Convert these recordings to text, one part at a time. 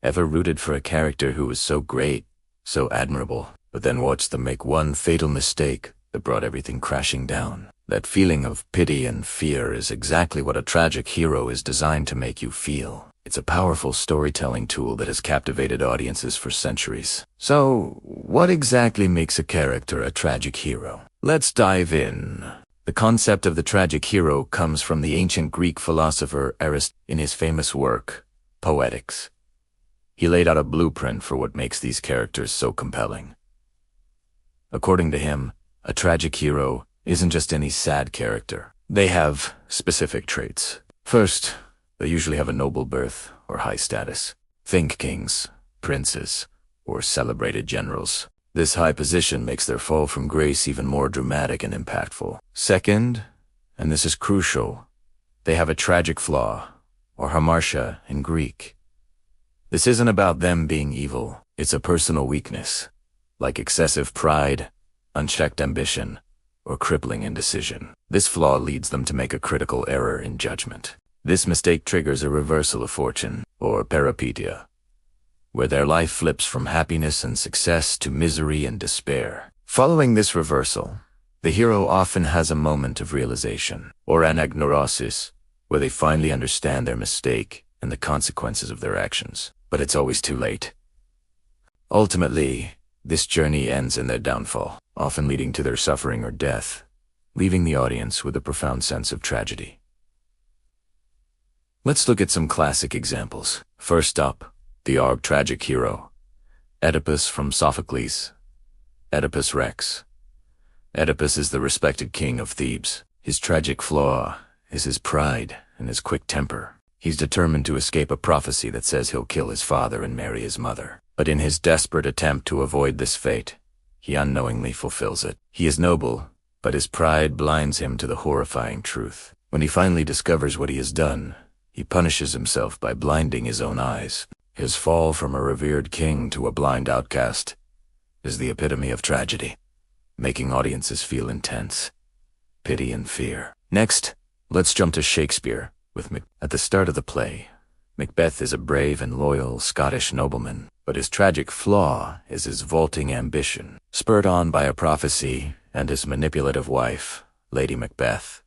Ever rooted for a character who was so great, so admirable, but then watched them make one fatal mistake that brought everything crashing down? That feeling of pity and fear is exactly what a tragic hero is designed to make you feel. It's a powerful storytelling tool that has captivated audiences for centuries. So, what exactly makes a character a tragic hero? Let's dive in. The concept of the tragic hero comes from the ancient Greek philosopher Aristotle in his famous work, Poetics. He laid out a blueprint for what makes these characters so compelling. According to him, a tragic hero isn't just any sad character. They have specific traits. First, they usually have a noble birth or high status. Think kings, princes, or celebrated generals. This high position makes their fall from grace even more dramatic and impactful. Second, and this is crucial, they have a tragic flaw, or hamartia in Greek. This isn't about them being evil. It's a personal weakness, like excessive pride, unchecked ambition, or crippling indecision. This flaw leads them to make a critical error in judgment. This mistake triggers a reversal of fortune, or peripeteia, where their life flips from happiness and success to misery and despair. Following this reversal, the hero often has a moment of realization, or anagnorosis, where they finally understand their mistake and the consequences of their actions. But it's always too late. Ultimately, this journey ends in their downfall, often leading to their suffering or death, leaving the audience with a profound sense of tragedy. Let's look at some classic examples. First up, the archetragic hero, Oedipus from Sophocles. Oedipus Rex. Oedipus is the respected king of Thebes. His tragic flaw is his pride and his quick temper. He's determined to escape a prophecy that says he'll kill his father and marry his mother. But in his desperate attempt to avoid this fate, he unknowingly fulfills it. He is noble, but his pride blinds him to the horrifying truth. When he finally discovers what he has done, he punishes himself by blinding his own eyes. His fall from a revered king to a blind outcast is the epitome of tragedy, making audiences feel intense pity and fear. Next, let's jump to Shakespeare with Macbeth. At the start of the play, Macbeth is a brave and loyal Scottish nobleman, but his tragic flaw is his vaulting ambition, spurred on by a prophecy and his manipulative wife, Lady Macbeth.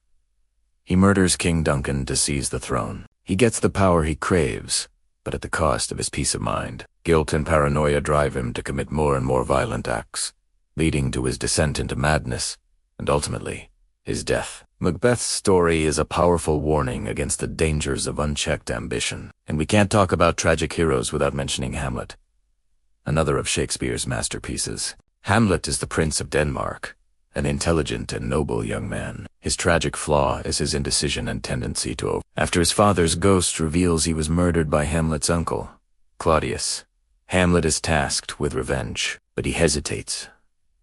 He murders King Duncan to seize the throne. He gets the power he craves, but at the cost of his peace of mind. Guilt and paranoia drive him to commit more and more violent acts, leading to his descent into madness, and ultimately, his death. Macbeth's story is a powerful warning against the dangers of unchecked ambition. And we can't talk about tragic heroes without mentioning Hamlet, another of Shakespeare's masterpieces. Hamlet is the Prince of Denmark, an intelligent and noble young man. His tragic flaw is his indecision and tendency to After his father's ghost reveals he was murdered by Hamlet's uncle, Claudius, Hamlet is tasked with revenge, but he hesitates,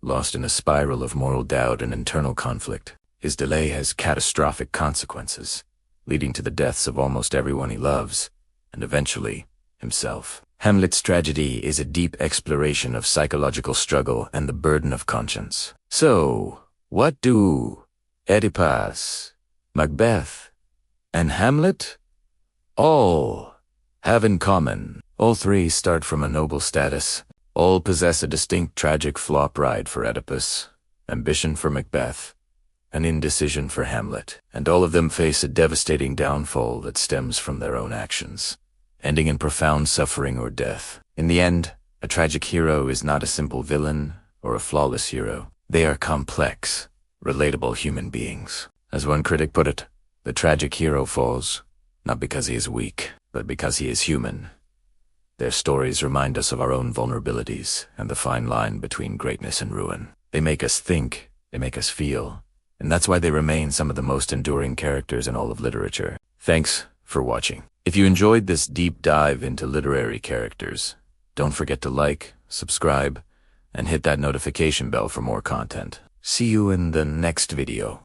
lost in a spiral of moral doubt and internal conflict. His delay has catastrophic consequences, leading to the deaths of almost everyone he loves, and eventually, himself. Hamlet's tragedy is a deep exploration of psychological struggle and the burden of conscience. So, what do Oedipus, Macbeth, and Hamlet all have in common? All three start from a noble status. All possess a distinct tragic flaw: pride for Oedipus, ambition for Macbeth, and indecision for Hamlet. And all of them face a devastating downfall that stems from their own actions, ending in profound suffering or death. In the end, a tragic hero is not a simple villain or a flawless hero. They are complex, relatable human beings. As one critic put it, the tragic hero falls, not because he is weak, but because he is human. Their stories remind us of our own vulnerabilities and the fine line between greatness and ruin. They make us think, they make us feel, and that's why they remain some of the most enduring characters in all of literature. Thanks for watching. If you enjoyed this deep dive into literary characters, don't forget to like, subscribe, and hit that notification bell for more content. See you in the next video.